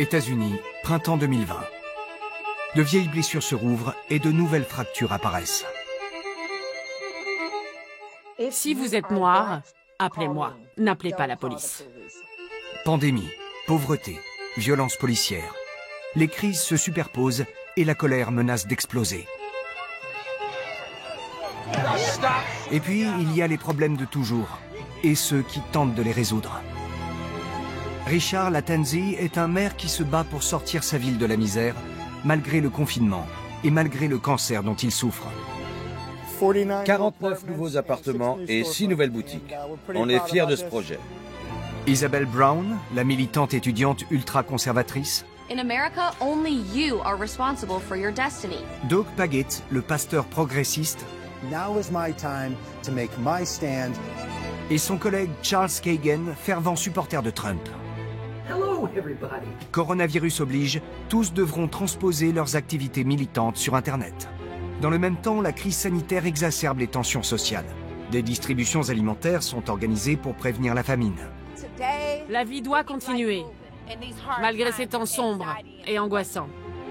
États-Unis, printemps 2020. De vieilles blessures se rouvrent et de nouvelles fractures apparaissent. Si vous êtes noir, appelez-moi. N'appelez pas la police. Pandémie, pauvreté, violence policière. Les crises se superposent et la colère menace d'exploser. Et puis, il y a les problèmes de toujours et ceux qui tentent de les résoudre. Richard Lattanzi est un maire qui se bat pour sortir sa ville de la misère, malgré le confinement et malgré le cancer dont il souffre. 49 nouveaux appartements et 6 nouvelles boutiques. On est fiers de ce projet. Isabelle Brown, la militante étudiante ultra-conservatrice. In America, only you are responsible for your destiny. Doug Pagitt, le pasteur progressiste. Now is my time to make my stand. Et son collègue Charles Kagan, fervent supporter de Trump. Hello, everybody. Coronavirus oblige, tous devront transposer leurs activités militantes sur Internet. Dans le même temps, la crise sanitaire exacerbe les tensions sociales. Des distributions alimentaires sont organisées pour prévenir la famine. La vie doit continuer, malgré ces temps sombres et angoissants.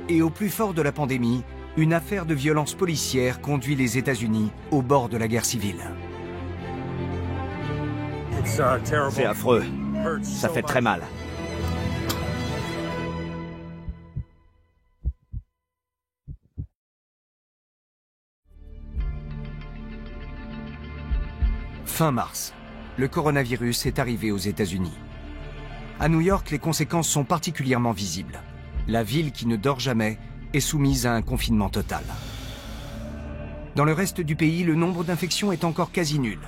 Et au plus fort de la pandémie, une affaire de violence policière conduit les États-Unis au bord de la guerre civile. C'est affreux. Ça fait très mal. Fin mars, le coronavirus est arrivé aux États-Unis. À New York, les conséquences sont particulièrement visibles. La ville qui ne dort jamais est soumise à un confinement total. Dans le reste du pays, le nombre d'infections est encore quasi nul.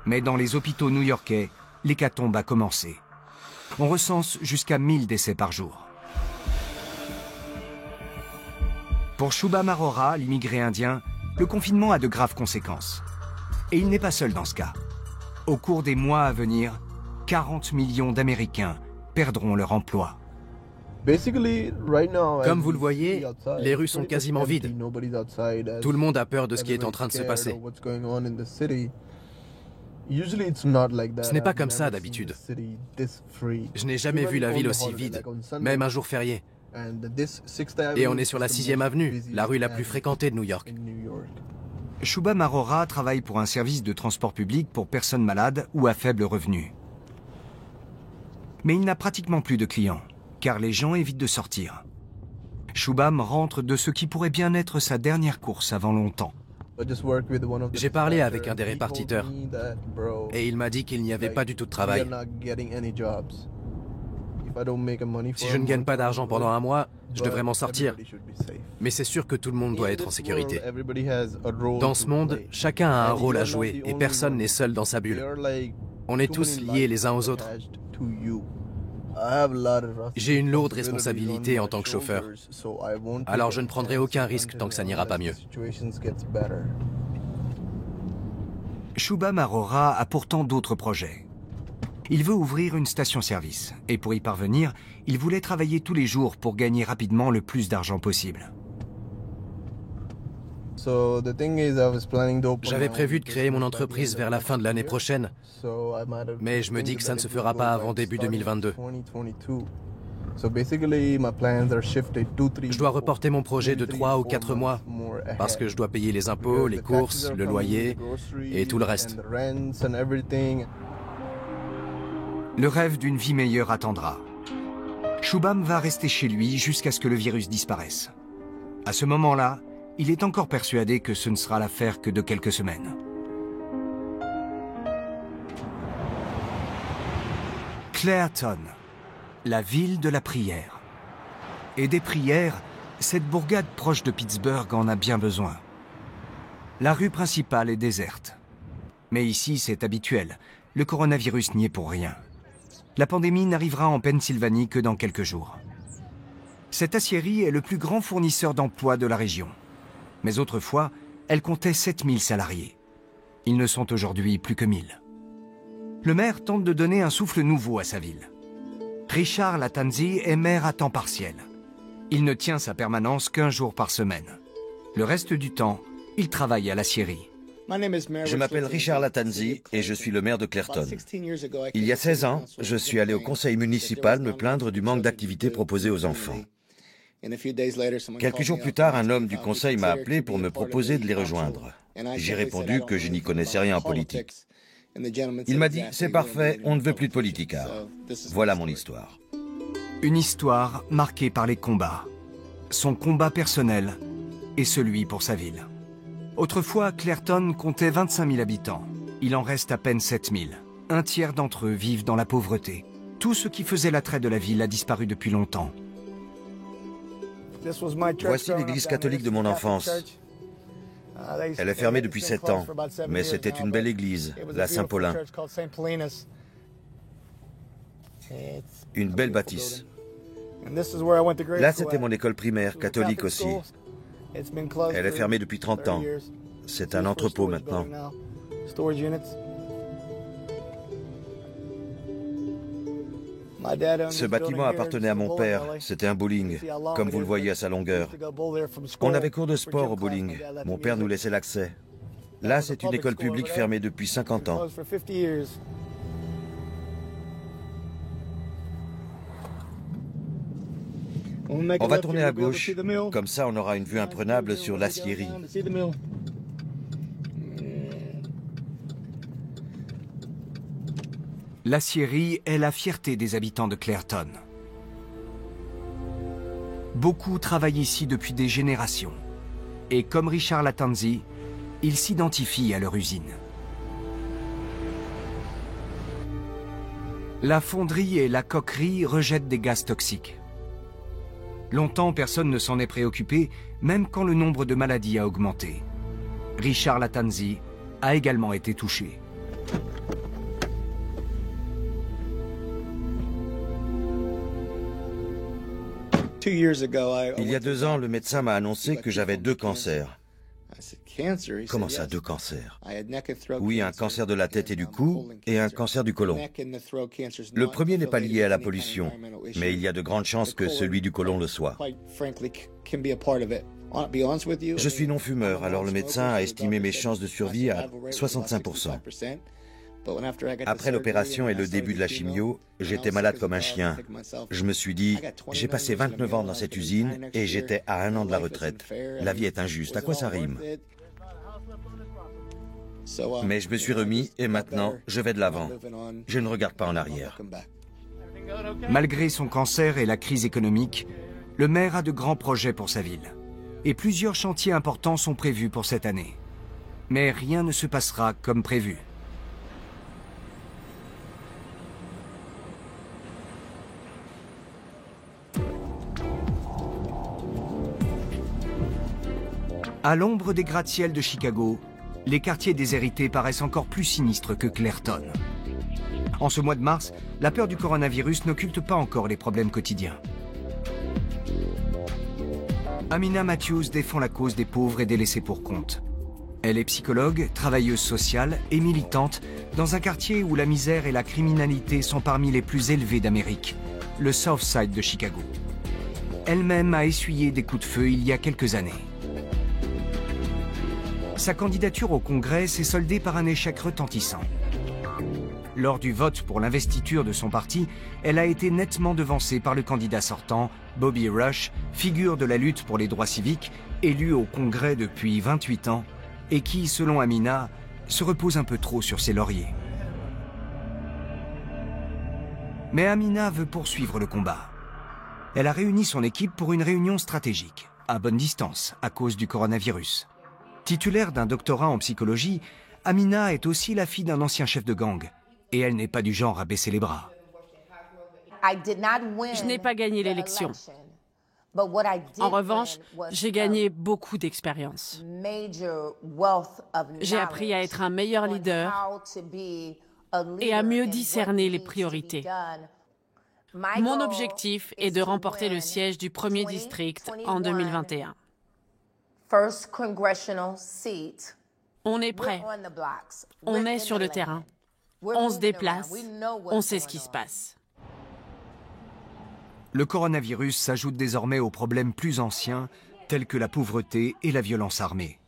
Mais dans les hôpitaux new-yorkais, l'hécatombe a commencé. On recense jusqu'à 1000 décès par jour. Pour Shubham Arora, l'immigré indien, le confinement a de graves conséquences. Et il n'est pas seul dans ce cas. Au cours des mois à venir, 40 millions d'Américains perdront leur emploi. Comme vous le voyez, les rues sont quasiment vides. Tout le monde a peur de ce qui est en train de se passer. Ce n'est pas comme ça d'habitude. Je n'ai jamais vu la ville aussi vide, même un jour férié. Et on est sur la 6e avenue, la rue la plus fréquentée de New York. Shubham Arora travaille pour un service de transport public pour personnes malades ou à faible revenu. Mais il n'a pratiquement plus de clients, car les gens évitent de sortir. Shubham rentre de ce qui pourrait bien être sa dernière course avant longtemps. J'ai parlé avec un des répartiteurs, et il m'a dit qu'il n'y avait pas du tout de travail. Si je ne gagne pas d'argent pendant un mois, je devrais m'en sortir. Mais c'est sûr que tout le monde doit être en sécurité. Dans ce monde, chacun a un rôle à jouer et personne n'est seul dans sa bulle. On est tous liés les uns aux autres. J'ai une lourde responsabilité en tant que chauffeur. Alors je ne prendrai aucun risque tant que ça n'ira pas mieux. Shubham Arora a pourtant d'autres projets. Il veut ouvrir une station-service, et pour y parvenir, il voulait travailler tous les jours pour gagner rapidement le plus d'argent possible. J'avais prévu de créer mon entreprise vers la fin de l'année prochaine, mais je me dis que ça ne se fera pas avant début 2022. Je dois reporter mon projet de 3 ou 4 mois, parce que je dois payer les impôts, les courses, le loyer et tout le reste. Le rêve d'une vie meilleure attendra. Shubham va rester chez lui jusqu'à ce que le virus disparaisse. À ce moment-là, il est encore persuadé que ce ne sera l'affaire que de quelques semaines. Clairton, la ville de la prière. Et des prières, cette bourgade proche de Pittsburgh en a bien besoin. La rue principale est déserte. Mais ici, c'est habituel. Le coronavirus n'y est pour rien. La pandémie n'arrivera en Pennsylvanie que dans quelques jours. Cette aciérie est le plus grand fournisseur d'emplois de la région. Mais autrefois, elle comptait 7000 salariés. Ils ne sont aujourd'hui plus que 1000. Le maire tente de donner un souffle nouveau à sa ville. Richard Lattanzi est maire à temps partiel. Il ne tient sa permanence qu'1 jour par semaine. Le reste du temps, il travaille à l'aciérie. Je m'appelle Richard Lattanzi et je suis le maire de Clairton. Il y a 16 ans, je suis allé au conseil municipal me plaindre du manque d'activités proposées aux enfants. Quelques jours plus tard, un homme du conseil m'a appelé pour me proposer de les rejoindre. J'ai répondu que je n'y connaissais rien en politique. Il m'a dit « C'est parfait, on ne veut plus de politicard ». Voilà mon histoire. Une histoire marquée par les combats. Son combat personnel et celui pour sa ville. Autrefois, Clairton comptait 25 000 habitants. Il en reste à peine 7 000. Un tiers d'entre eux vivent dans la pauvreté. Tout ce qui faisait l'attrait de la ville a disparu depuis longtemps. Voici l'église catholique de mon enfance. Elle est fermée depuis 7 ans, mais c'était une belle église, la Saint-Paulin. Une belle bâtisse. Là, c'était mon école primaire, catholique aussi. Elle est fermée depuis 30 ans. C'est un entrepôt maintenant. Ce bâtiment appartenait à mon père. C'était un bowling, comme vous le voyez à sa longueur. On avait cours de sport au bowling. Mon père nous laissait l'accès. Là, c'est une école publique fermée depuis 50 ans. On va tourner à gauche, comme ça on aura une vue imprenable sur l'aciérie. L'aciérie est la fierté des habitants de Clairton. Beaucoup travaillent ici depuis des générations. Et comme Richard Lattanzi, ils s'identifient à leur usine. La fonderie et la coquerie rejettent des gaz toxiques. Longtemps, personne ne s'en est préoccupé, même quand le nombre de maladies a augmenté. Richard Lattanzi a également été touché. Il y a 2 ans, le médecin m'a annoncé que j'avais 2 cancers. Comment ça, 2 cancers? Oui, un cancer de la tête et du cou et un cancer du côlon. Le premier n'est pas lié à la pollution, mais il y a de grandes chances que celui du côlon le soit. Je suis non-fumeur, alors le médecin a estimé mes chances de survie à 65%. Après l'opération et le début de la chimio, j'étais malade comme un chien. Je me suis dit, j'ai passé 29 ans dans cette usine et j'étais à 1 an de la retraite. La vie est injuste, à quoi ça rime? Mais je me suis remis et maintenant, je vais de l'avant. Je ne regarde pas en arrière. Malgré son cancer et la crise économique, le maire a de grands projets pour sa ville. Et plusieurs chantiers importants sont prévus pour cette année. Mais rien ne se passera comme prévu. À l'ombre des gratte-ciels de Chicago, les quartiers déshérités paraissent encore plus sinistres que Clairton. En ce mois de mars, la peur du coronavirus n'occulte pas encore les problèmes quotidiens. Amina Matthews défend la cause des pauvres et des laissés pour compte. Elle est psychologue, travailleuse sociale et militante dans un quartier où la misère et la criminalité sont parmi les plus élevés d'Amérique, le South Side de Chicago. Elle-même a essuyé des coups de feu il y a quelques années. Sa candidature au Congrès s'est soldée par un échec retentissant. Lors du vote pour l'investiture de son parti, elle a été nettement devancée par le candidat sortant, Bobby Rush, figure de la lutte pour les droits civiques, élu au Congrès depuis 28 ans, et qui, selon Amina, se repose un peu trop sur ses lauriers. Mais Amina veut poursuivre le combat. Elle a réuni son équipe pour une réunion stratégique, à bonne distance, à cause du coronavirus. Titulaire d'un doctorat en psychologie, Amina est aussi la fille d'un ancien chef de gang. Et elle n'est pas du genre à baisser les bras. Je n'ai pas gagné l'élection. En revanche, j'ai gagné beaucoup d'expérience. J'ai appris à être un meilleur leader et à mieux discerner les priorités. Mon objectif est de remporter le siège du 1er district en 2021. On est prêt. On est sur le terrain. On se déplace. On sait ce qui se passe. Le coronavirus s'ajoute désormais aux problèmes plus anciens, tels que la pauvreté et la violence armée.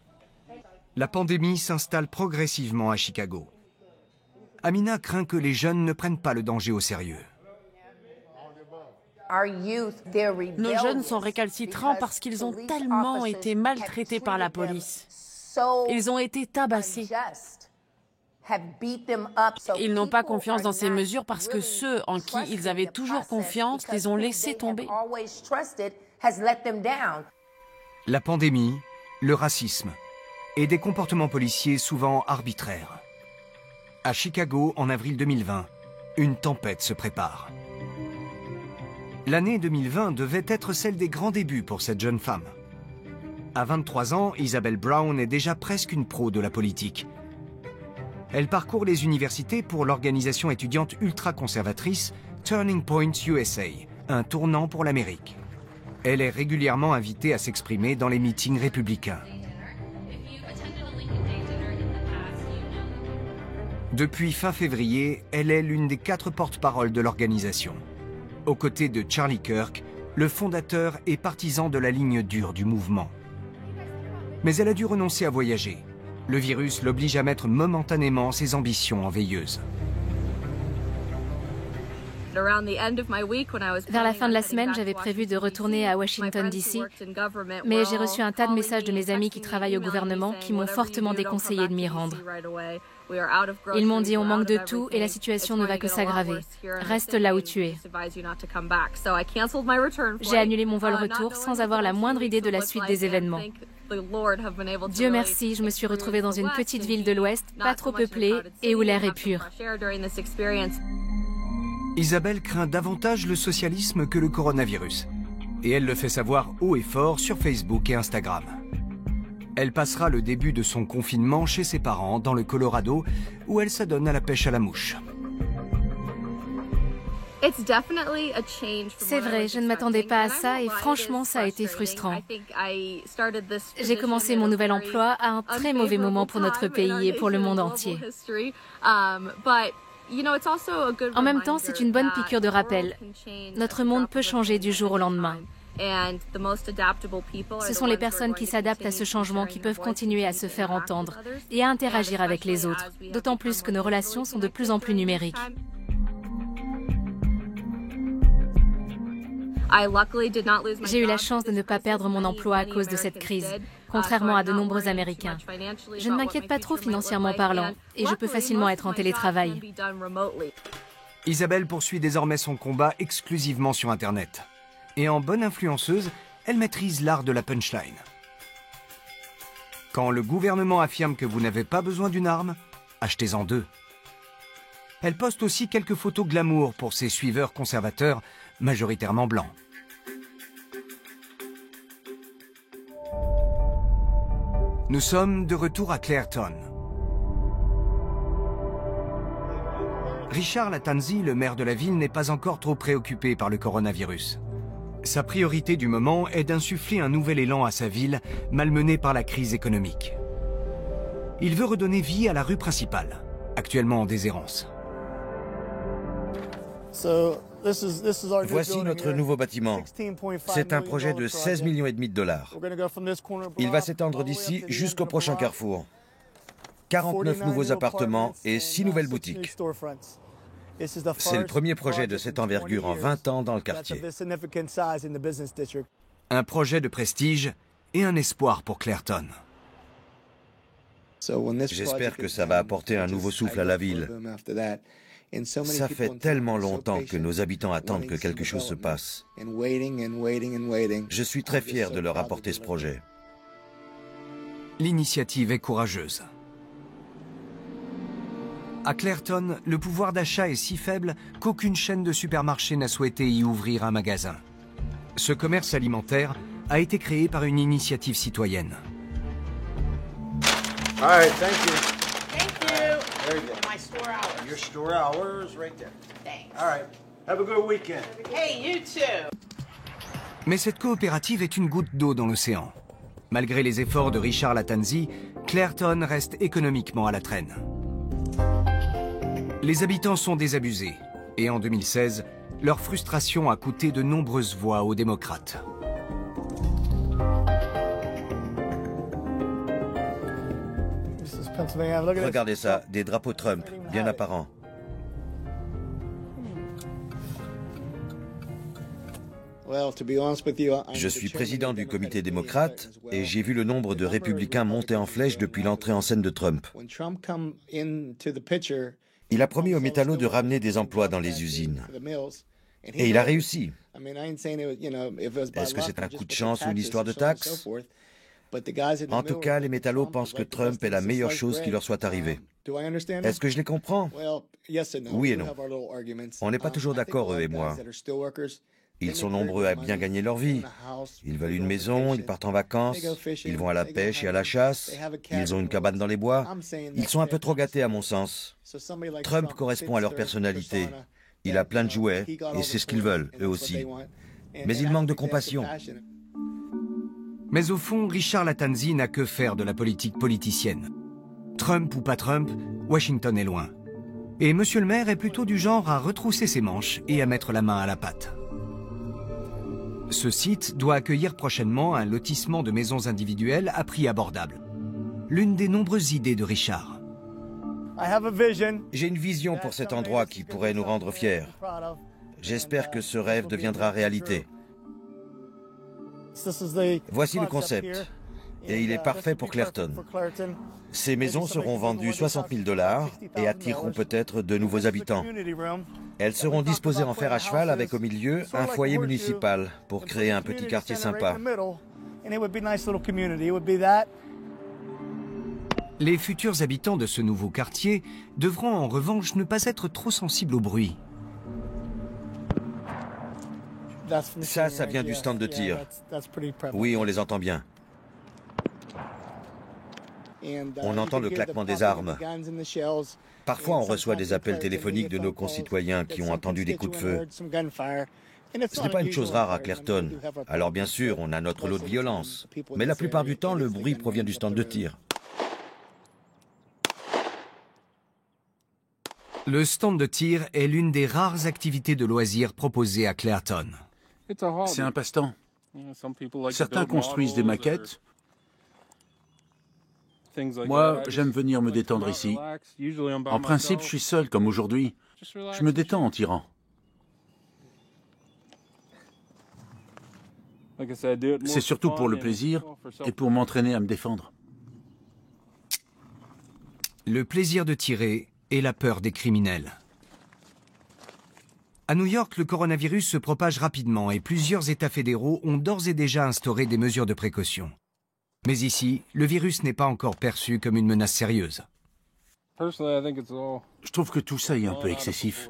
La pandémie s'installe progressivement à Chicago. Amina craint que les jeunes ne prennent pas le danger au sérieux. Nos jeunes sont récalcitrants parce qu'ils ont tellement été maltraités par la police. Ils ont été tabassés. Ils n'ont pas confiance dans ces mesures parce que ceux en qui ils avaient toujours confiance les ont laissés tomber. La pandémie, le racisme et des comportements policiers souvent arbitraires. À Chicago, en avril 2020, une tempête se prépare. L'année 2020 devait être celle des grands débuts pour cette jeune femme. À 23 ans, Isabelle Brown est déjà presque une pro de la politique. Elle parcourt les universités pour l'organisation étudiante ultra-conservatrice Turning Point USA, un tournant pour l'Amérique. Elle est régulièrement invitée à s'exprimer dans les meetings républicains. Depuis fin février, elle est l'une des 4 porte-paroles de l'organisation. Aux côtés de Charlie Kirk, le fondateur et partisan de la ligne dure du mouvement. Mais elle a dû renoncer à voyager. Le virus l'oblige à mettre momentanément ses ambitions en veilleuse. Vers la fin de la semaine, j'avais prévu de retourner à Washington, D.C., mais j'ai reçu un tas de messages de mes amis qui travaillent au gouvernement qui m'ont fortement déconseillé de m'y rendre. Ils m'ont dit on manque de tout et la situation ne va que s'aggraver. Reste là où tu es. J'ai annulé mon vol retour sans avoir la moindre idée de la suite des événements. Dieu merci, je me suis retrouvée dans une petite ville de l'Ouest, pas trop peuplée et où l'air est pur. Isabelle craint davantage le socialisme que le coronavirus. Et elle le fait savoir haut et fort sur Facebook et Instagram. Elle passera le début de son confinement chez ses parents dans le Colorado, où elle s'adonne à la pêche à la mouche. C'est vrai, je ne m'attendais pas à ça et franchement, ça a été frustrant. J'ai commencé mon nouvel emploi à un très mauvais moment pour notre pays et pour le monde entier. En même temps, c'est une bonne piqûre de rappel. Notre monde peut changer du jour au lendemain. Ce sont les personnes qui s'adaptent à ce changement qui peuvent continuer à se faire entendre et à interagir avec les autres, d'autant plus que nos relations sont de plus en plus numériques. J'ai eu la chance de ne pas perdre mon emploi à cause de cette crise, contrairement à de nombreux Américains. Je ne m'inquiète pas trop financièrement parlant et je peux facilement être en télétravail. Isabelle poursuit désormais son combat exclusivement sur Internet. Et en bonne influenceuse, elle maîtrise l'art de la punchline. Quand le gouvernement affirme que vous n'avez pas besoin d'une arme, achetez-en 2. Elle poste aussi quelques photos glamour pour ses suiveurs conservateurs, majoritairement blancs. Nous sommes de retour à Clairton. Richard Lattanzi, le maire de la ville, n'est pas encore trop préoccupé par le coronavirus. Sa priorité du moment est d'insuffler un nouvel élan à sa ville, malmenée par la crise économique. Il veut redonner vie à la rue principale, actuellement en déshérence. Voici notre nouveau bâtiment. C'est un projet de 16,5 millions de dollars. Il va s'étendre d'ici jusqu'au prochain carrefour. 49 nouveaux appartements et 6 nouvelles boutiques. C'est le premier projet de cette envergure en 20 ans dans le quartier. Un projet de prestige et un espoir pour Clairton. J'espère que ça va apporter un nouveau souffle à la ville. Ça fait tellement longtemps que nos habitants attendent que quelque chose se passe. Je suis très fier de leur apporter ce projet. L'initiative est courageuse. À Clairton, le pouvoir d'achat est si faible qu'aucune chaîne de supermarchés n'a souhaité y ouvrir un magasin. Ce commerce alimentaire a été créé par une initiative citoyenne. All right, thank you. Thank you. Very good. My store hours. Your store hours right there. Thanks. All right. Have a good weekend. Hey, you too. Mais cette coopérative est une goutte d'eau dans l'océan. Malgré les efforts de Richard Lattanzi, Clairton reste économiquement à la traîne. Les habitants sont désabusés et en 2016, leur frustration a coûté de nombreuses voix aux démocrates. Regardez ça, des drapeaux Trump, bien apparents. Je suis président du comité démocrate et j'ai vu le nombre de républicains monter en flèche depuis l'entrée en scène de Trump. Il a promis aux métallos de ramener des emplois dans les usines. Et il a réussi. Est-ce que c'est un coup de chance ou une histoire de taxe? En tout cas, les métallos pensent que Trump est la meilleure chose qui leur soit arrivée. Est-ce que je les comprends? Oui et non. On n'est pas toujours d'accord, eux et moi. Ils sont nombreux à bien gagner leur vie. Ils veulent une maison, ils partent en vacances, ils vont à la pêche et à la chasse, ils ont une cabane dans les bois. Ils sont un peu trop gâtés à mon sens. Trump correspond à leur personnalité. Il a plein de jouets et c'est ce qu'ils veulent, eux aussi. Mais il manque de compassion. Mais au fond, Richard Lattanzi n'a que faire de la politique politicienne. Trump ou pas Trump, Washington est loin. Et monsieur le maire est plutôt du genre à retrousser ses manches et à mettre la main à la pâte. Ce site doit accueillir prochainement un lotissement de maisons individuelles à prix abordable. L'une des nombreuses idées de Richard. J'ai une vision pour cet endroit qui pourrait nous rendre fiers. J'espère que ce rêve deviendra réalité. Voici le concept. Et il est parfait pour Clairton. Ces maisons seront vendues 60 000 $ et attireront peut-être de nouveaux habitants. Elles seront disposées en fer à cheval avec au milieu un foyer municipal pour créer un petit quartier sympa. Les futurs habitants de ce nouveau quartier devront en revanche ne pas être trop sensibles au bruit. Ça vient du stand de tir. Oui, on les entend bien. On entend le claquement des armes. Parfois, on reçoit des appels téléphoniques de nos concitoyens qui ont entendu des coups de feu. Ce n'est pas une chose rare à Clairton. Alors bien sûr, on a notre lot de violence. Mais la plupart du temps, le bruit provient du stand de tir. Le stand de tir est l'une des rares activités de loisirs proposées à Clairton. C'est un passe-temps. Certains construisent des maquettes. Moi, j'aime venir me détendre ici. En principe, je suis seul, comme aujourd'hui. Je me détends en tirant. C'est surtout pour le plaisir et pour m'entraîner à me défendre. Le plaisir de tirer et la peur des criminels. À New York, le coronavirus se propage rapidement et plusieurs États fédéraux ont d'ores et déjà instauré des mesures de précaution. Mais ici, le virus n'est pas encore perçu comme une menace sérieuse. Je trouve que tout ça est un peu excessif.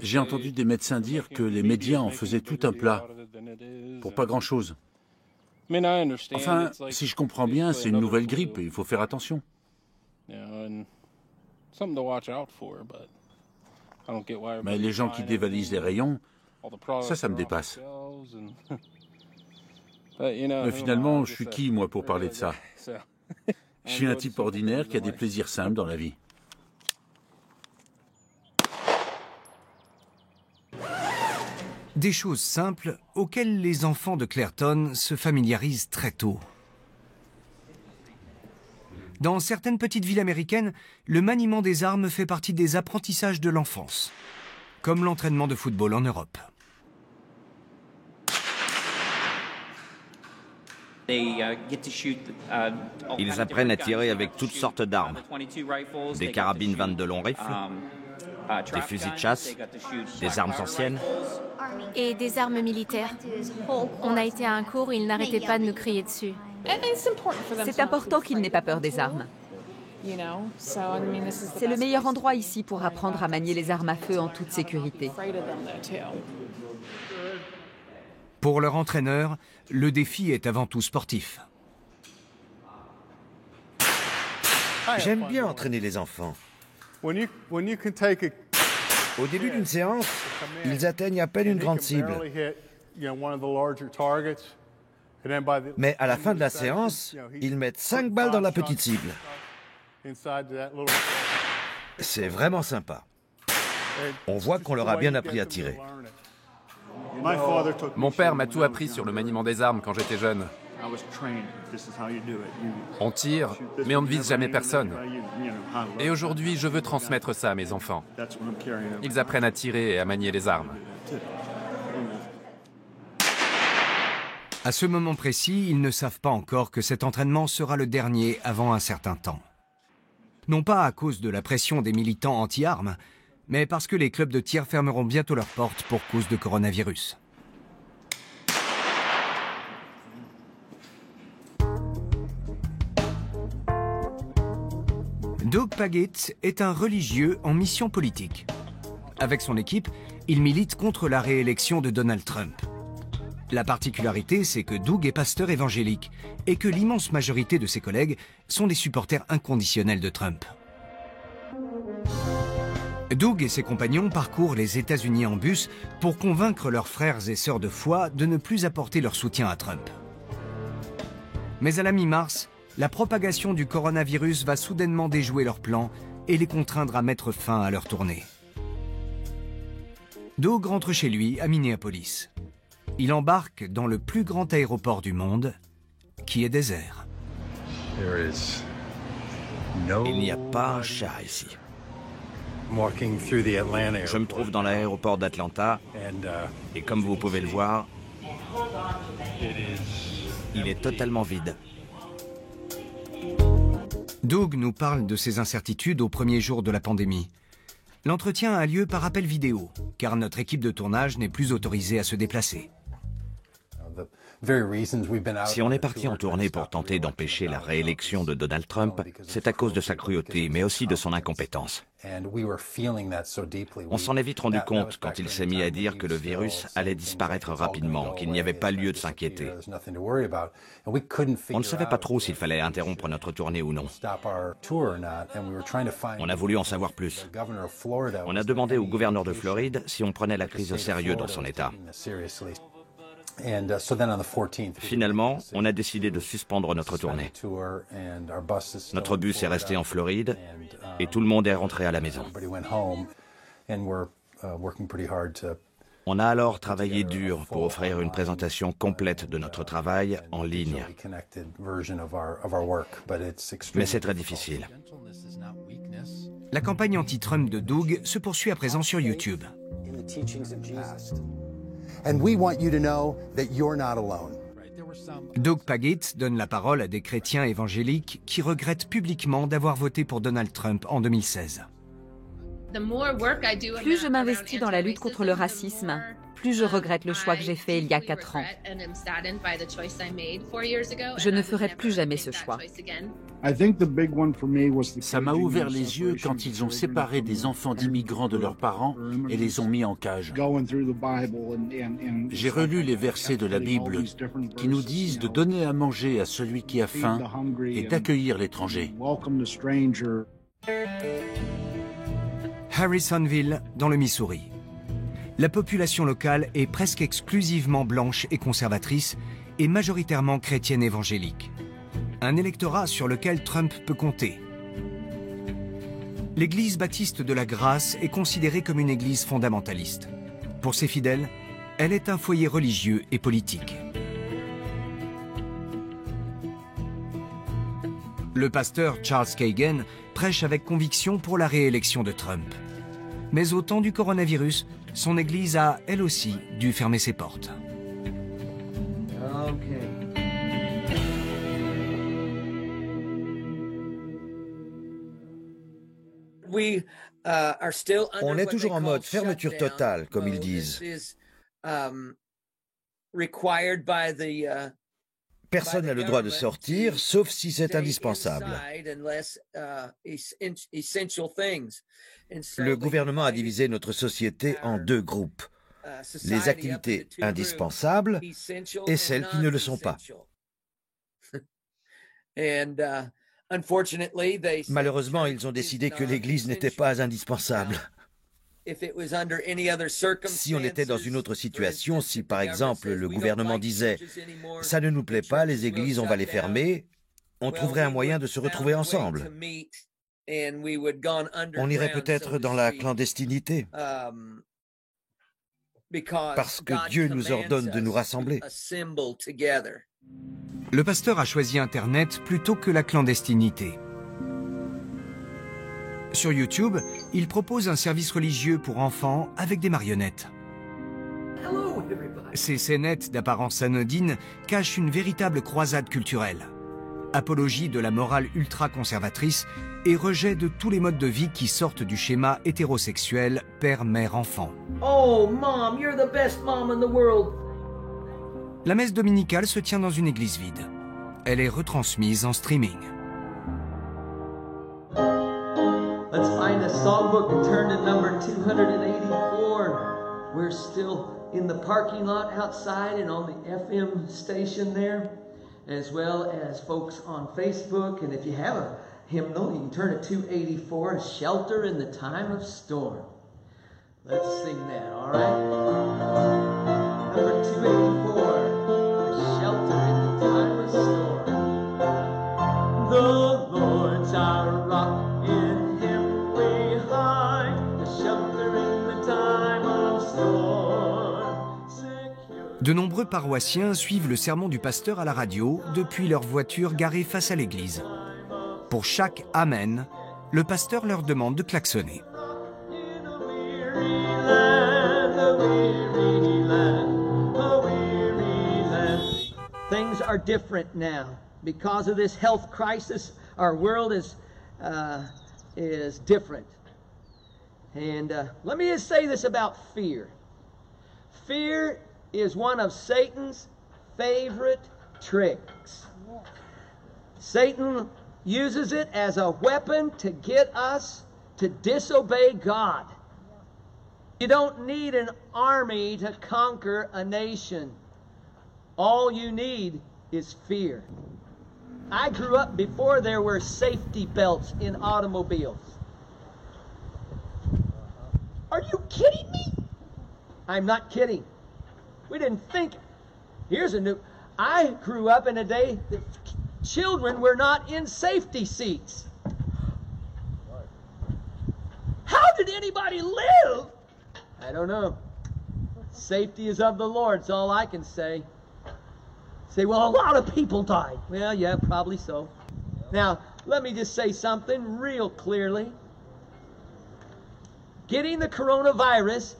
J'ai entendu des médecins dire que les médias en faisaient tout un plat, pour pas grand-chose. Enfin, si je comprends bien, c'est une nouvelle grippe et il faut faire attention. Mais les gens qui dévalisent les rayons, ça me dépasse. Mais finalement, je suis qui, moi, pour parler de ça? Je suis un type ordinaire qui a des plaisirs simples dans la vie. Des choses simples auxquelles les enfants de Clairton se familiarisent très tôt. Dans certaines petites villes américaines, le maniement des armes fait partie des apprentissages de l'enfance, comme l'entraînement de football en Europe. Ils apprennent à tirer avec toutes sortes d'armes. Des carabines 22 longs rifles, des fusils de chasse, des armes anciennes. Et des armes militaires. On a été à un cours où ils n'arrêtaient pas de nous crier dessus. C'est important qu'il n'ait pas peur des armes. C'est le meilleur endroit ici pour apprendre à manier les armes à feu en toute sécurité. Pour leur entraîneur, le défi est avant tout sportif. J'aime bien entraîner les enfants. Au début d'une séance, ils atteignent à peine une grande cible. Mais à la fin de la séance, ils mettent 5 balles dans la petite cible. C'est vraiment sympa. On voit qu'on leur a bien appris à tirer. Mon père m'a tout appris sur le maniement des armes quand j'étais jeune. On tire, mais on ne vise jamais personne. Et aujourd'hui, je veux transmettre ça à mes enfants. Ils apprennent à tirer et à manier les armes. À ce moment précis, ils ne savent pas encore que cet entraînement sera le dernier avant un certain temps. Non pas à cause de la pression des militants anti-armes, mais parce que les clubs de tir fermeront bientôt leurs portes pour cause de coronavirus. Doug Pagitt est un religieux en mission politique. Avec son équipe, il milite contre la réélection de Donald Trump. La particularité, c'est que Doug est pasteur évangélique et que l'immense majorité de ses collègues sont des supporters inconditionnels de Trump. Doug et ses compagnons parcourent les États-Unis en bus pour convaincre leurs frères et sœurs de foi de ne plus apporter leur soutien à Trump. Mais à la mi-mars, la propagation du coronavirus va soudainement déjouer leurs plans et les contraindre à mettre fin à leur tournée. Doug rentre chez lui à Minneapolis. Il embarque dans le plus grand aéroport du monde, qui est désert. Il n'y a pas un chat ici. Je me trouve dans l'aéroport d'Atlanta et comme vous pouvez le voir, il est totalement vide. Doug nous parle de ses incertitudes aux premiers jours de la pandémie. L'entretien a lieu par appel vidéo, car notre équipe de tournage n'est plus autorisée à se déplacer. Si on est parti en tournée pour tenter d'empêcher la réélection de Donald Trump, c'est à cause de sa cruauté, mais aussi de son incompétence. On s'en est vite rendu compte quand il s'est mis à dire que le virus allait disparaître rapidement, qu'il n'y avait pas lieu de s'inquiéter. On ne savait pas trop s'il fallait interrompre notre tournée ou non. On a voulu en savoir plus. On a demandé au gouverneur de Floride si on prenait la crise au sérieux dans son État. Finalement, on a décidé de suspendre notre tournée. Notre bus est resté en Floride et tout le monde est rentré à la maison. On a alors travaillé dur pour offrir une présentation complète de notre travail en ligne. Mais c'est très difficile. La campagne anti-Trump de Doug se poursuit à présent sur YouTube. And we want you to know that you're not alone. Doug Pagitt donne la parole à des chrétiens évangéliques qui regrettent publiquement d'avoir voté pour Donald Trump en 2016. Plus je m'investis dans la lutte contre le racisme, plus je regrette le choix que j'ai fait il y a 4 ans. Je ne ferai plus jamais ce choix. Ça m'a ouvert les yeux quand ils ont séparé des enfants d'immigrants de leurs parents et les ont mis en cage. J'ai relu les versets de la Bible qui nous disent de donner à manger à celui qui a faim et d'accueillir l'étranger. Harrisonville, dans le Missouri. La population locale est presque exclusivement blanche et conservatrice et majoritairement chrétienne évangélique. Un électorat sur lequel Trump peut compter. L'Église baptiste de la Grâce est considérée comme une église fondamentaliste. Pour ses fidèles, elle est un foyer religieux et politique. Le pasteur Charles Kagan prêche avec conviction pour la réélection de Trump. Mais au temps du coronavirus, son église a, elle aussi, dû fermer ses portes. On est toujours en mode fermeture totale, comme ils disent. Personne n'a le droit de sortir, sauf si c'est indispensable. Le gouvernement a divisé notre société en 2 groupes. Les activités indispensables et celles qui ne le sont pas. Malheureusement, ils ont décidé que l'Église n'était pas indispensable. Si on était dans une autre situation, si par exemple le gouvernement disait « ça ne nous plaît pas, les églises, on va les fermer », on trouverait un moyen de se retrouver ensemble. On irait peut-être dans la clandestinité. Parce que Dieu nous ordonne de nous rassembler. Le pasteur a choisi Internet plutôt que la clandestinité. Sur YouTube, il propose un service religieux pour enfants avec des marionnettes. Ces scénettes d'apparence anodine cachent une véritable croisade culturelle. Apologie de la morale ultra-conservatrice et rejet de tous les modes de vie qui sortent du schéma hétérosexuel père-mère-enfant. Oh, Mom, you're the best mom in the world. La messe dominicale se tient dans une église vide. Elle est retransmise en streaming. Let's find a songbook and turn to number 284. We're still in the parking lot outside and on the FM station there, as well as folks on Facebook. And if you have a hymnal, you can turn to 284, A Shelter in the Time of Storm. Let's sing that, all right? Number 284, A Shelter in the Time of Storm. The Lord's our rock, in Him we hide, a shelter in the time of storm. De nombreux paroissiens suivent le sermon du pasteur à la radio depuis leur voiture garée face à l'église. Pour chaque Amen, le pasteur leur demande de klaxonner. Things are different now. Because of this health crisis, our world is different. And let me just say this about fear. Fear is one of Satan's favorite tricks. Satan uses it as a weapon to get us to disobey God. You don't need an army to conquer a nation. All you need is fear. I grew up before there were safety belts in automobiles. Are you kidding me? I'm not kidding. We didn't think. Here's a new. I grew up in a day that children were not in safety seats. How did anybody live? I don't know. Safety is of the Lord, that's all I can say. Say, well, a lot of people died. Well, yeah, probably so. Now, let me just say something real clearly. Getting the coronavirus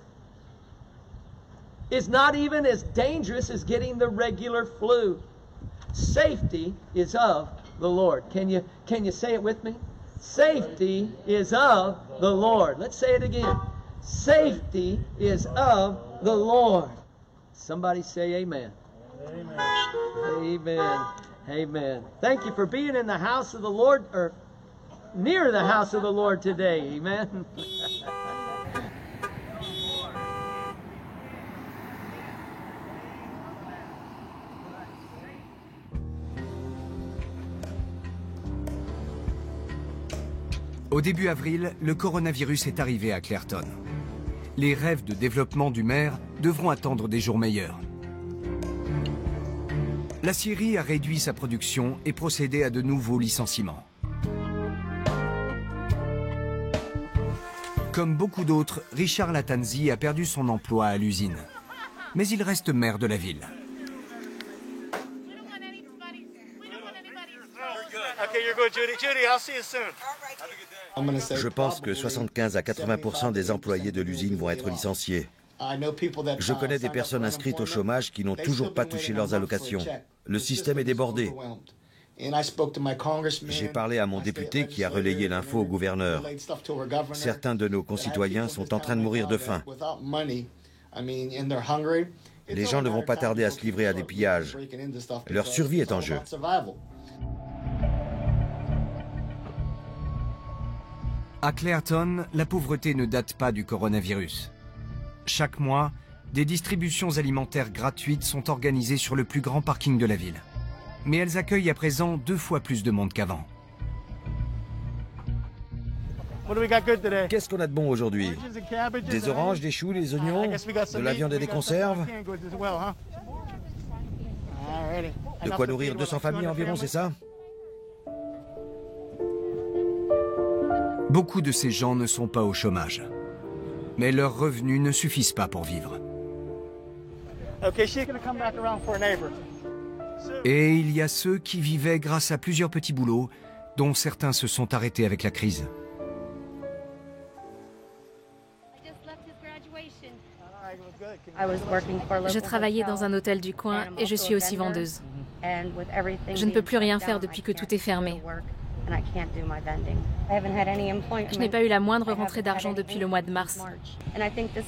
is not even as dangerous as getting the regular flu. Safety is of the Lord. Can you say it with me? Safety is of the Lord. Let's say it again. Safety is of the Lord. Somebody say amen. Amen. Amen. Amen. Thank you for being in the house of the Lord, or near the house of the Lord today. Amen. Au début avril, le coronavirus est arrivé à Clairton. Les rêves de développement du maire devront attendre des jours meilleurs. La Syrie a réduit sa production et procédé à de nouveaux licenciements. Comme beaucoup d'autres, Richard Lattanzi a perdu son emploi à l'usine. Mais il reste maire de la ville. Je pense que 75 à 80% des employés de l'usine vont être licenciés. Je connais des personnes inscrites au chômage qui n'ont toujours pas touché leurs allocations. Le système est débordé. J'ai parlé à mon député qui a relayé l'info au gouverneur. Certains de nos concitoyens sont en train de mourir de faim. Les gens ne vont pas tarder à se livrer à des pillages. Leur survie est en jeu. À Clairton, la pauvreté ne date pas du coronavirus. Chaque mois, des distributions alimentaires gratuites sont organisées sur le plus grand parking de la ville. Mais elles accueillent à présent 2 fois plus de monde qu'avant. Qu'est-ce qu'on a de bon aujourd'hui? Des oranges, des choux, des oignons, de la viande et des conserves? De quoi nourrir 200 familles environ, c'est ça? Beaucoup de ces gens ne sont pas au chômage. Mais leurs revenus ne suffisent pas pour vivre. Et il y a ceux qui vivaient grâce à plusieurs petits boulots, dont certains se sont arrêtés avec la crise. Je travaillais dans un hôtel du coin et je suis aussi vendeuse. Je ne peux plus rien faire depuis que tout est fermé. Je n'ai pas eu la moindre rentrée d'argent depuis le mois de mars.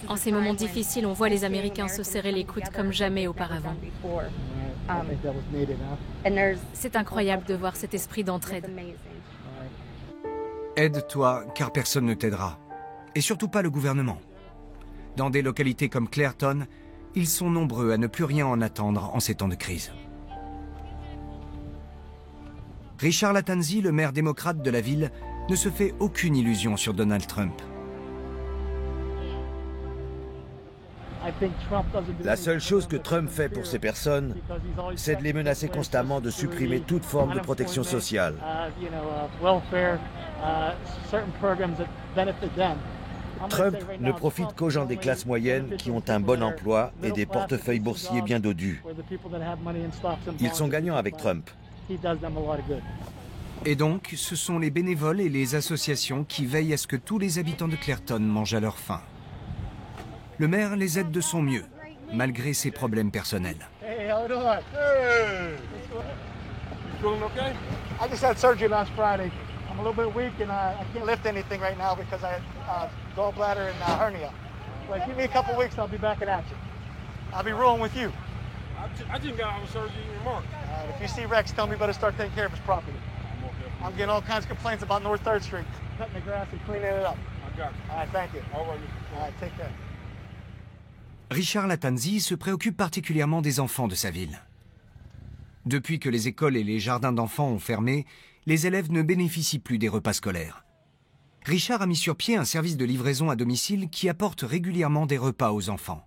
En ces moments difficiles, on voit les Américains se serrer les coudes comme jamais auparavant. C'est incroyable de voir cet esprit d'entraide. Aide-toi, car personne ne t'aidera. Et surtout pas le gouvernement. Dans des localités comme Clairton, ils sont nombreux à ne plus rien en attendre en ces temps de crise. Richard Lattanzi, le maire démocrate de la ville, ne se fait aucune illusion sur Donald Trump. La seule chose que Trump fait pour ces personnes, c'est de les menacer constamment de supprimer toute forme de protection sociale. Trump ne profite qu'aux gens des classes moyennes qui ont un bon emploi et des portefeuilles boursiers bien dodus. Ils sont gagnants avec Trump. Et donc, ce sont les bénévoles et les associations qui veillent à ce que tous les habitants de Clairton mangent à leur faim. Le maire les aide de son mieux, malgré ses problèmes personnels. Hey, how you doing? Hey! You doing okay? I just had surgery last Friday. I'm a little bit weak and I can't lift anything right now because I had gallbladder and hernia. But give me a couple weeks and I'll be back in action. I'll be rolling with you. I just got out of surgery in March. If you see Rex, tell me you better start taking care of his property. I'm getting all kinds of complaints about North 3rd Street, cutting the grass and cleaning it up. I got you. All right, thank you. All right, take care. Richard Lattanzi se préoccupe particulièrement des enfants de sa ville. Depuis que les écoles et les jardins d'enfants ont fermé, les élèves ne bénéficient plus des repas scolaires. Richard a mis sur pied un service de livraison à domicile qui apporte régulièrement des repas aux enfants.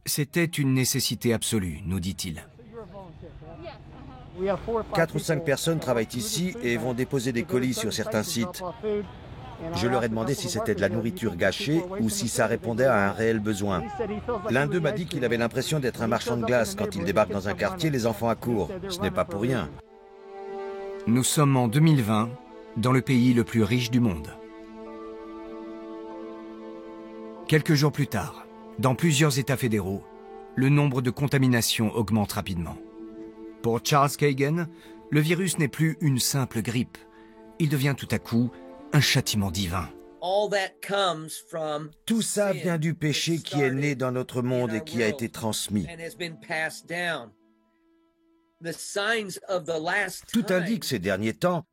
C'était une nécessité absolue, nous dit-il. 4 ou 5 personnes travaillent ici et vont déposer des colis sur certains sites. Je leur ai demandé si c'était de la nourriture gâchée ou si ça répondait à un réel besoin. L'un d'eux m'a dit qu'il avait l'impression d'être un marchand de glace. Quand il débarque dans un quartier, les enfants accourent. Ce n'est pas pour rien. Nous sommes en 2020, dans le pays le plus riche du monde. Quelques jours plus tard, dans plusieurs États fédéraux, le nombre de contaminations augmente rapidement. Pour Charles Kagan, le virus n'est plus une simple grippe. Il devient tout à coup un châtiment divin. Tout ça vient du péché qui est né dans notre monde et qui a été transmis. Tout indique ces derniers temps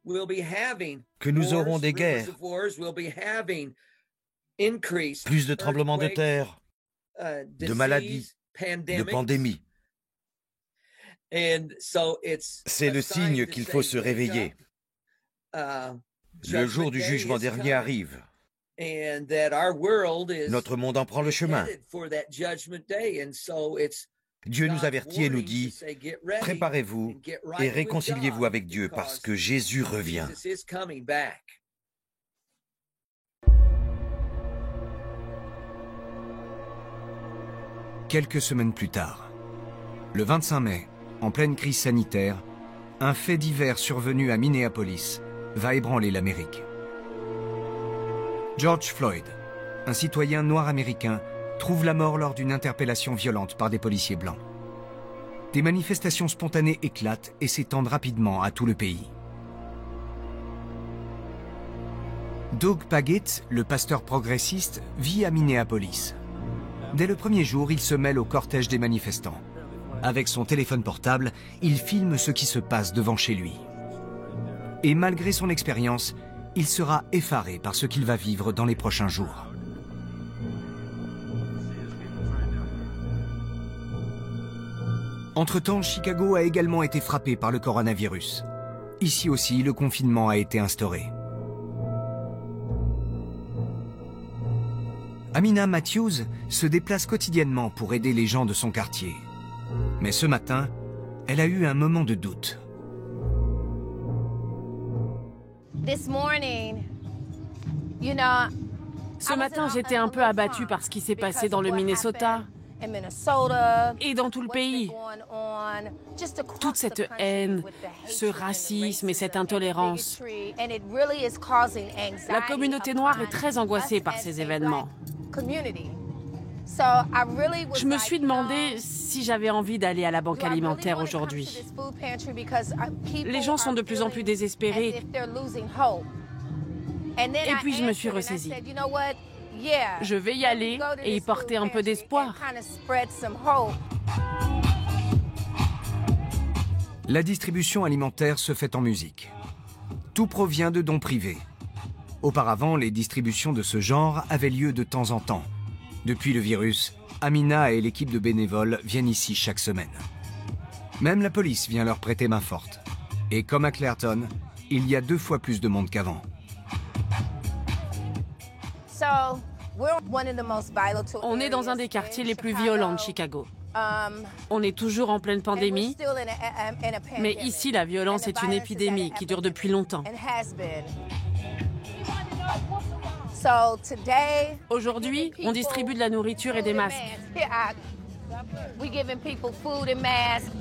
que nous aurons des guerres, plus de tremblements de terre, de maladies, de pandémies. C'est le signe qu'il faut se réveiller. Le jour du jugement dernier arrive. Notre monde en prend le chemin. Dieu nous avertit et nous dit, préparez-vous et réconciliez-vous avec Dieu parce que Jésus revient. Quelques semaines plus tard, le 25 mai, en pleine crise sanitaire, un fait divers survenu à Minneapolis va ébranler l'Amérique. George Floyd, un citoyen noir américain, trouve la mort lors d'une interpellation violente par des policiers blancs. Des manifestations spontanées éclatent et s'étendent rapidement à tout le pays. Doug Pagitt, le pasteur progressiste, vit à Minneapolis. Dès le premier jour, il se mêle au cortège des manifestants. Avec son téléphone portable, il filme ce qui se passe devant chez lui. Et malgré son expérience, il sera effaré par ce qu'il va vivre dans les prochains jours. Entre-temps, Chicago a également été frappé par le coronavirus. Ici aussi, le confinement a été instauré. Amina Matthews se déplace quotidiennement pour aider les gens de son quartier. Mais ce matin, elle a eu un moment de doute. Ce matin, j'étais un peu abattue par ce qui s'est passé dans le Minnesota. et dans tout le pays. Toute cette haine, ce racisme et cette intolérance. La communauté noire est très angoissée par ces événements. Je me suis demandé si j'avais envie d'aller à la banque alimentaire aujourd'hui. Les gens sont de plus en plus désespérés. Et puis je me suis ressaisie. Je vais y aller et y porter un peu d'espoir. La distribution alimentaire se fait en musique. Tout provient de dons privés. Auparavant, les distributions de ce genre avaient lieu de temps en temps. Depuis le virus, Amina et l'équipe de bénévoles viennent ici chaque semaine. Même la police vient leur prêter main forte. Et comme à Clairton, il y a 2 fois plus de monde qu'avant. On est dans un des quartiers les plus violents de Chicago. On est toujours en pleine pandémie, mais ici la violence est une épidémie qui dure depuis longtemps. Aujourd'hui, on distribue de la nourriture et des masques.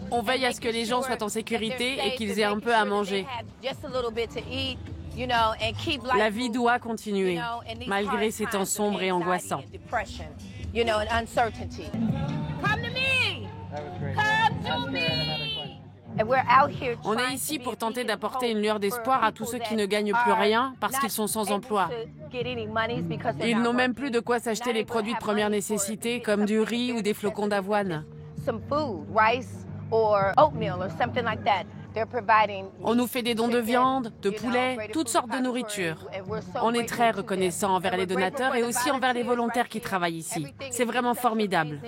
On veille à ce que les gens soient en sécurité et qu'ils aient un peu à manger. La vie doit continuer, malgré ces temps sombres et angoissants. On est ici pour tenter d'apporter une lueur d'espoir à tous ceux qui ne gagnent plus rien parce qu'ils sont sans emploi. Ils n'ont même plus de quoi s'acheter les produits de première nécessité comme du riz ou des flocons d'avoine. On nous fait des dons de viande, de poulet, toutes sortes de nourriture. On est très reconnaissant envers les donateurs et aussi envers les volontaires qui travaillent ici. C'est vraiment formidable.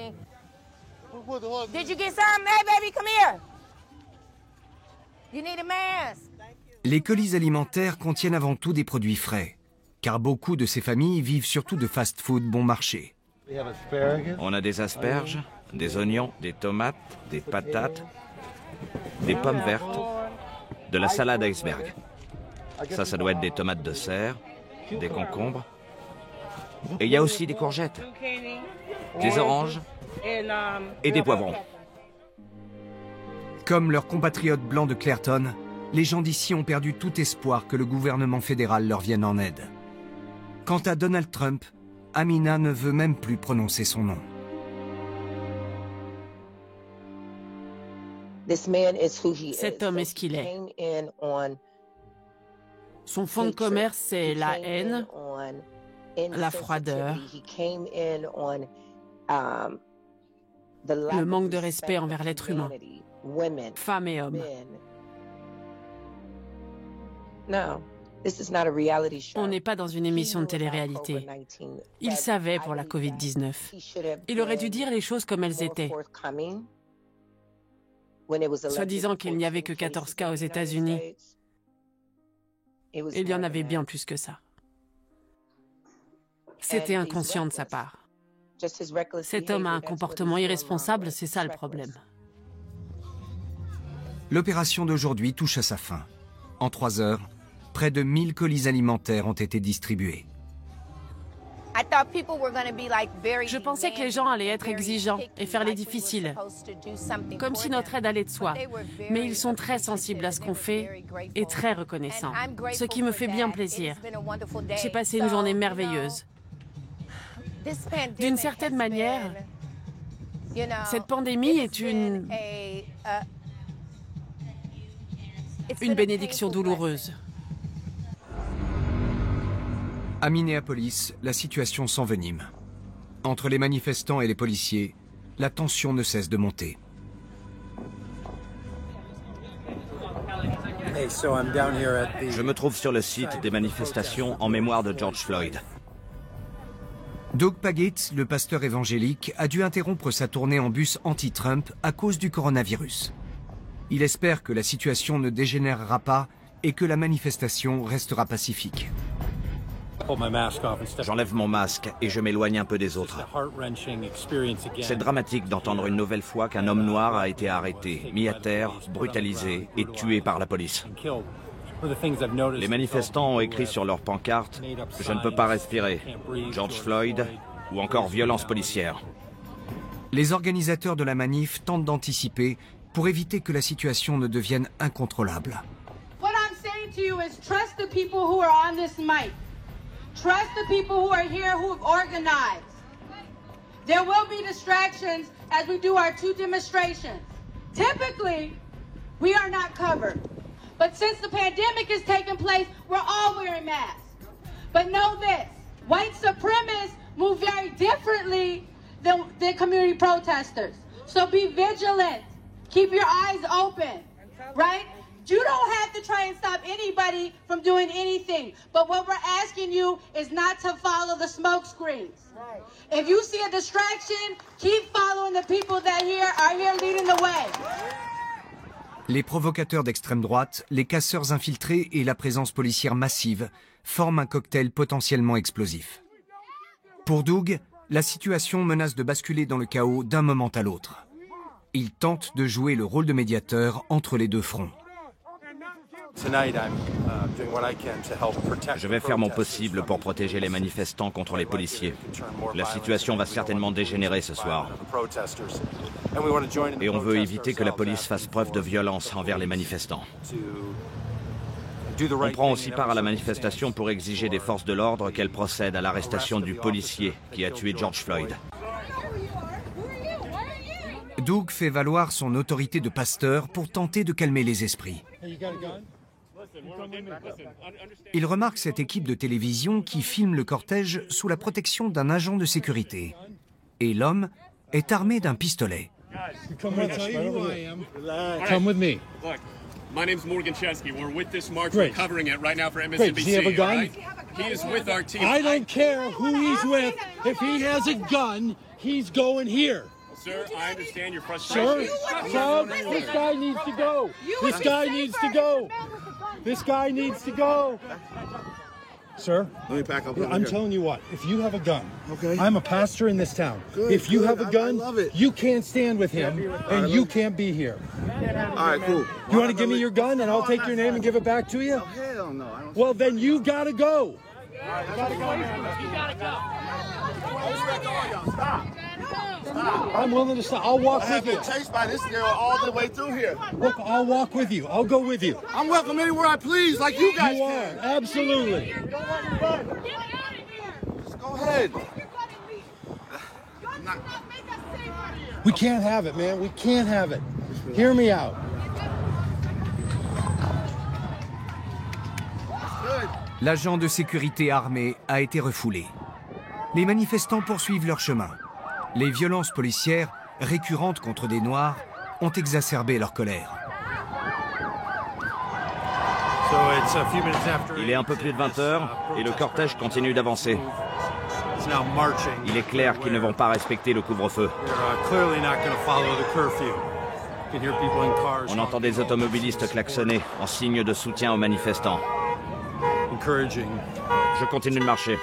Les colis alimentaires contiennent avant tout des produits frais, car beaucoup de ces familles vivent surtout de fast-food bon marché. On a des asperges, des oignons, des tomates, des patates, des pommes vertes, de la salade iceberg. Ça doit être des tomates de serre, des concombres. Et il y a aussi des courgettes, des oranges et des poivrons. Comme leurs compatriotes blancs de Clairton, les gens d'ici ont perdu tout espoir que le gouvernement fédéral leur vienne en aide. Quant à Donald Trump, Amina ne veut même plus prononcer son nom. Cet homme est ce qu'il est. Son fond de commerce, c'est la haine, la froideur, le manque de respect envers l'être humain, femmes et hommes. On n'est pas dans une émission de télé-réalité. Il savait pour la Covid-19. Il aurait dû dire les choses comme elles étaient. Soi-disant qu'il n'y avait que 14 cas aux États-Unis. Il y en avait bien plus que ça. C'était inconscient de sa part. Cet homme a un comportement irresponsable, c'est ça le problème. L'opération d'aujourd'hui touche à sa fin. En 3 heures, près de 1000 colis alimentaires ont été distribués. Je pensais que les gens allaient être exigeants et faire les difficiles, comme si notre aide allait de soi. Mais ils sont très sensibles à ce qu'on fait et très reconnaissants, ce qui me fait bien plaisir. J'ai passé une journée merveilleuse. D'une certaine manière, cette pandémie est une bénédiction douloureuse. À Minneapolis, la situation s'envenime. Entre les manifestants et les policiers, la tension ne cesse de monter. Je me trouve sur le site des manifestations en mémoire de George Floyd. Doug Pagitt, le pasteur évangélique, a dû interrompre sa tournée en bus anti-Trump à cause du coronavirus. Il espère que la situation ne dégénérera pas et que la manifestation restera pacifique. J'enlève mon masque et je m'éloigne un peu des autres. C'est dramatique d'entendre une nouvelle fois qu'un homme noir a été arrêté, mis à terre, brutalisé et tué par la police. Les manifestants ont écrit sur leurs pancartes « Je ne peux pas respirer »,« George Floyd » ou encore « Violence policière ». Les organisateurs de la manif tentent d'anticiper pour éviter que la situation ne devienne incontrôlable. What I'm saying to you is trust the people who are on this mic. Trust the people who are here who have organized. There will be distractions as we do our 2 demonstrations. Typically, we are not covered. But since the pandemic is taking place, we're all wearing masks. But know this, white supremacists move very differently than community protesters. So be vigilant. Keep your eyes open, right? You don't have to try and stop anybody from doing anything. But what we're asking you is not to follow the smoke screens. If you see a distraction, keep following the people that are here leading the way. Les provocateurs d'extrême droite, les casseurs infiltrés et la présence policière massive forment un cocktail potentiellement explosif. Pour Doug, la situation menace de basculer dans le chaos d'un moment à l'autre. Il tente de jouer le rôle de médiateur entre les deux fronts. Je vais faire mon possible pour protéger les manifestants contre les policiers. La situation va certainement dégénérer ce soir. Et on veut éviter que la police fasse preuve de violence envers les manifestants. On prend aussi part à la manifestation pour exiger des forces de l'ordre qu'elles procèdent à l'arrestation du policier qui a tué George Floyd. Doug fait valoir son autorité de pasteur pour tenter de calmer les esprits. Il remarque cette équipe de télévision qui filme le cortège sous la protection d'un agent de sécurité. Et l'homme est armé d'un pistolet. Come with me. My name's Morgan Chesky. We're with this march. We're covering it right now for MSNBC. Does he have a gun? Right? He is with our team. I don't care who he's with. If he has a gun, he's going here. Sir, I understand your frustration. Sir, this guy needs to go. This guy needs to go. This guy needs to go. Sir, let me back up. I'm telling you what, if you have a gun, okay. I'm a pastor in this town. Good, if you good. have a gun, you can't stand with him, and you can't be here. All right, cool. You want to give me your gun, and I'll take your name and give it back to you? Oh, hell no. I don't. Well, then you gotta go. You gotta go. You gotta go. Stop. I'm willing to stop. I'll walk with you. I've been chased by this girl all the way through here. Look, I'll walk with you. I'll go with you. I'm welcome anywhere I please, like you guys You can. are, absolutely. Just go ahead. We can't have it, man. We can't have it. Hear me out. L'agent de sécurité armé a été refoulé. Les manifestants poursuivent leur chemin. Les violences policières, récurrentes contre des Noirs, ont exacerbé leur colère. Il est un peu plus de 20 heures et le cortège continue d'avancer. Il est clair qu'ils ne vont pas respecter le couvre-feu. On entend des automobilistes klaxonner en signe de soutien aux manifestants. Je continue de marcher.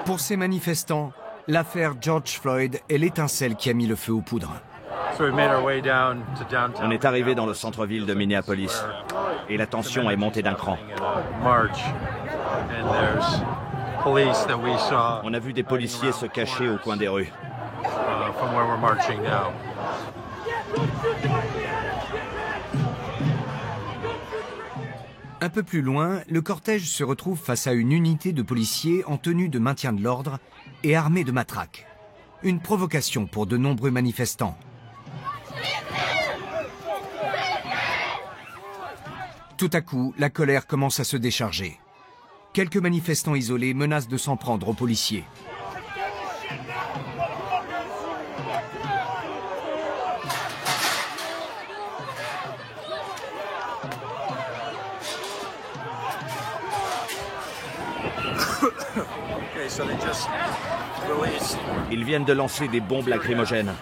Pour ces manifestants, l'affaire George Floyd est l'étincelle qui a mis le feu aux poudres. On est arrivé dans le centre-ville de Minneapolis et la tension est montée d'un cran. On a vu des policiers se cacher au coin des rues. Un peu plus loin, le cortège se retrouve face à une unité de policiers en tenue de maintien de l'ordre et armés de matraques. Une provocation pour de nombreux manifestants. Tout à coup, la colère commence à se décharger. Quelques manifestants isolés menacent de s'en prendre aux policiers. Ils viennent de lancer des bombes lacrymogènes.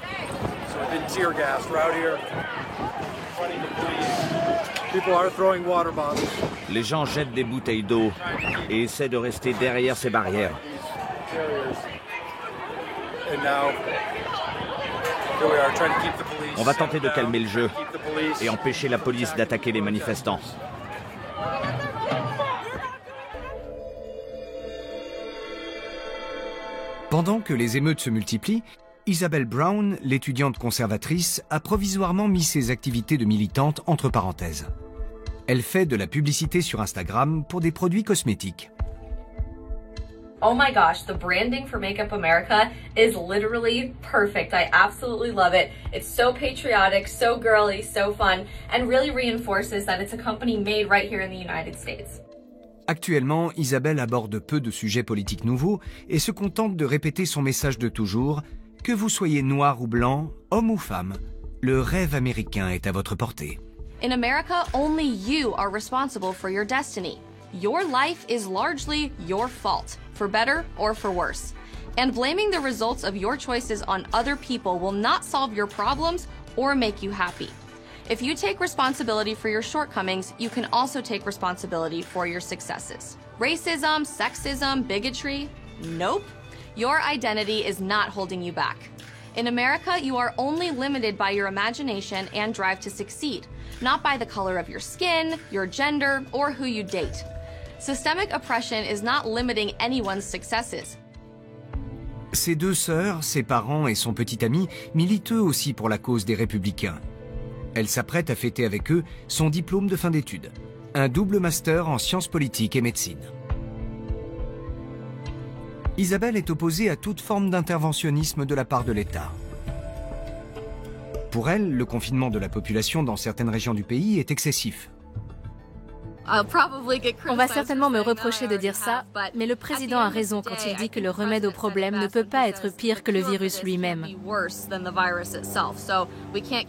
Les gens jettent des bouteilles d'eau et essaient de rester derrière ces barrières. On va tenter de calmer le jeu et empêcher la police d'attaquer les manifestants. Pendant que les émeutes se multiplient, Isabel Brown, l'étudiante conservatrice, a provisoirement mis ses activités de militante entre parenthèses. Elle fait de la publicité sur Instagram pour des produits cosmétiques. Oh my gosh, the branding for Make Up America is literally perfect. I absolutely love it. It's so patriotic, so girly, so fun, and really reinforces that it's a company made right here in the United States. Actuellement, Isabelle aborde peu de sujets politiques nouveaux et se contente de répéter son message de toujours, que vous soyez noir ou blanc, homme ou femme, le rêve américain est à votre portée. In America, only you are responsible for your destiny. Your life is largely your fault, for better or for worse. And blaming the results of your choices on other people will not solve your problems or make you happy. If you take responsibility for your shortcomings, you can also take responsibility for your successes. Racism, sexism, bigotry? Nope. Your identity is not holding you back. In America, you are only limited by your imagination and drive to succeed, not by the color of your skin, your gender, or who you date. Systemic oppression is not limiting anyone's successes. Ses deux sœurs, ses parents et son petit ami militent eux aussi pour la cause des Républicains. Elle s'apprête à fêter avec eux son diplôme de fin d'études, un double master en sciences politiques et médecine. Isabelle est opposée à toute forme d'interventionnisme de la part de l'État. Pour elle, le confinement de la population dans certaines régions du pays est excessif. On va certainement me reprocher de dire ça, mais le président a raison quand il dit que le remède au problème ne peut pas être pire que le virus lui-même.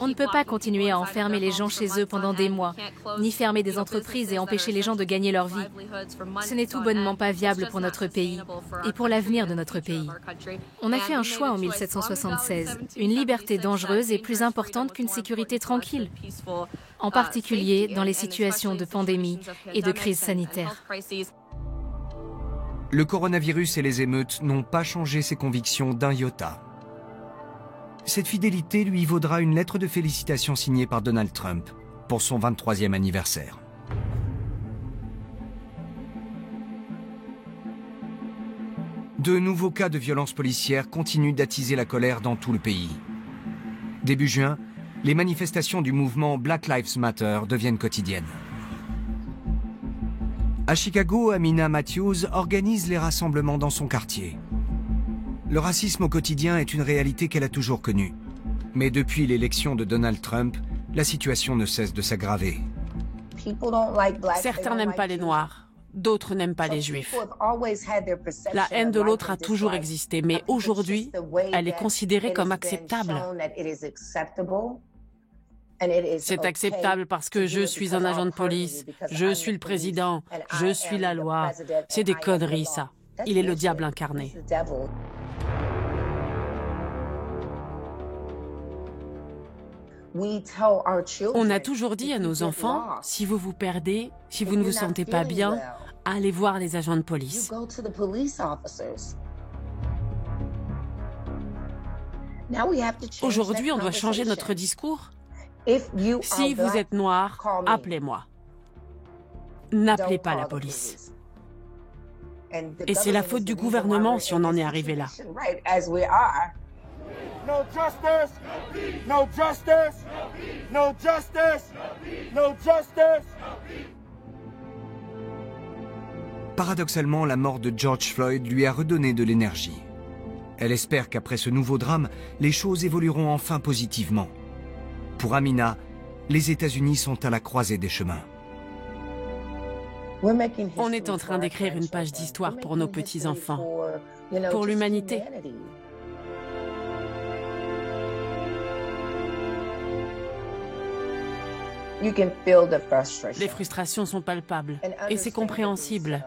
On ne peut pas continuer à enfermer les gens chez eux pendant des mois, ni fermer des entreprises et empêcher les gens de gagner leur vie. Ce n'est tout bonnement pas viable pour notre pays et pour l'avenir de notre pays. On a fait un choix en 1776. Une liberté dangereuse est plus importante qu'une sécurité tranquille, en particulier dans les situations de pandémie et de crise sanitaire. Le coronavirus et les émeutes n'ont pas changé ses convictions d'un iota. Cette fidélité lui vaudra une lettre de félicitations signée par Donald Trump pour son 23e anniversaire. De nouveaux cas de violences policières continuent d'attiser la colère dans tout le pays. Début juin, les manifestations du mouvement Black Lives Matter deviennent quotidiennes. À Chicago, Amina Matthews organise les rassemblements dans son quartier. Le racisme au quotidien est une réalité qu'elle a toujours connue. Mais depuis l'élection de Donald Trump, la situation ne cesse de s'aggraver. Certains n'aiment pas les Noirs, d'autres n'aiment pas les Juifs. La haine de l'autre a toujours existé, mais aujourd'hui, elle est considérée comme acceptable. C'est acceptable parce que je suis un agent de police, je suis le président, je suis la loi. C'est des conneries, ça. Il est le diable incarné. On a toujours dit à nos enfants, si vous vous perdez, si vous ne vous sentez pas bien, allez voir les agents de police. Aujourd'hui, on doit changer notre discours. Si vous êtes noir, appelez-moi. N'appelez pas la police. Et c'est la faute du gouvernement si on en est arrivé là. No justice! No justice! No justice! No justice! Paradoxalement, la mort de George Floyd lui a redonné de l'énergie. Elle espère qu'après ce nouveau drame, les choses évolueront enfin positivement. Pour Amina, les États-Unis sont à la croisée des chemins. On est en train d'écrire une page d'histoire pour nos petits-enfants, pour l'humanité. Les frustrations sont palpables et c'est compréhensible.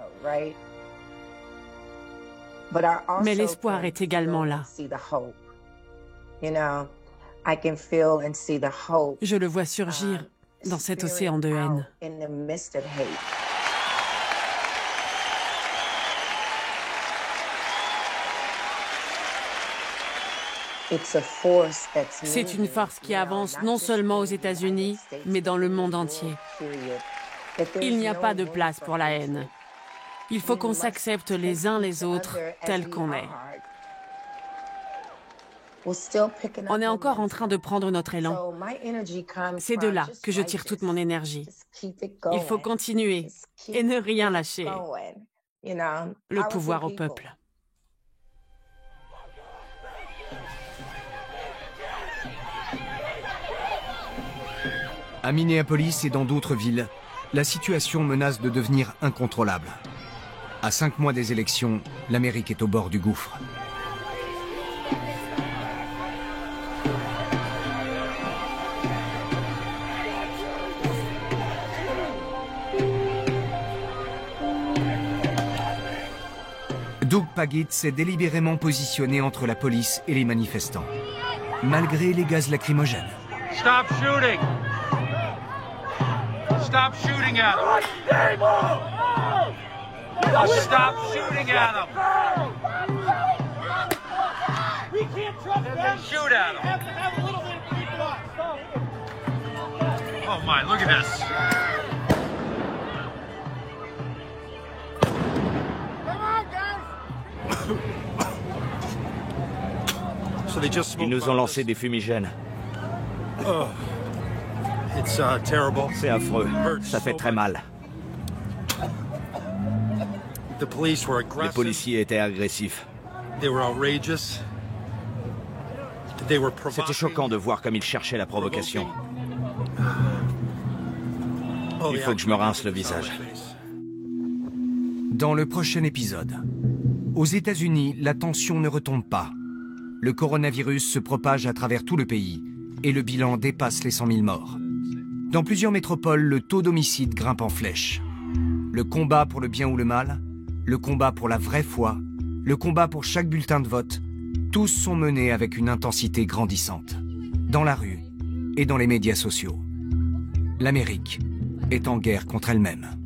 Mais l'espoir est également là. Je le vois surgir dans cet océan de haine. C'est une force qui avance non seulement aux États-Unis, mais dans le monde entier. Il n'y a pas de place pour la haine. Il faut qu'on s'accepte les uns les autres tels qu'on est. On est encore en train de prendre notre élan. C'est de là que je tire toute mon énergie. Il faut continuer et ne rien lâcher. Le pouvoir au peuple. À Minneapolis et dans d'autres villes, la situation menace de devenir incontrôlable. À 5 mois des élections, l'Amérique est au bord du gouffre. Doug Pagitt s'est délibérément positionné entre la police et les manifestants, malgré les gaz lacrymogènes. Stop shooting! Stop shooting at him! Stop shooting at him! Shoot at him! Oh my, look at this! Ils nous ont lancé des fumigènes. C'est affreux. Ça fait très mal. Les policiers étaient agressifs. C'était choquant de voir comme ils cherchaient la provocation. Il faut que je me rince le visage. Dans le prochain épisode, aux États-Unis, la tension ne retombe pas. Le coronavirus se propage à travers tout le pays et le bilan dépasse les 100 000 morts. Dans plusieurs métropoles, le taux d'homicide grimpe en flèche. Le combat pour le bien ou le mal, le combat pour la vraie foi, le combat pour chaque bulletin de vote, tous sont menés avec une intensité grandissante, dans la rue et dans les médias sociaux. L'Amérique est en guerre contre elle-même.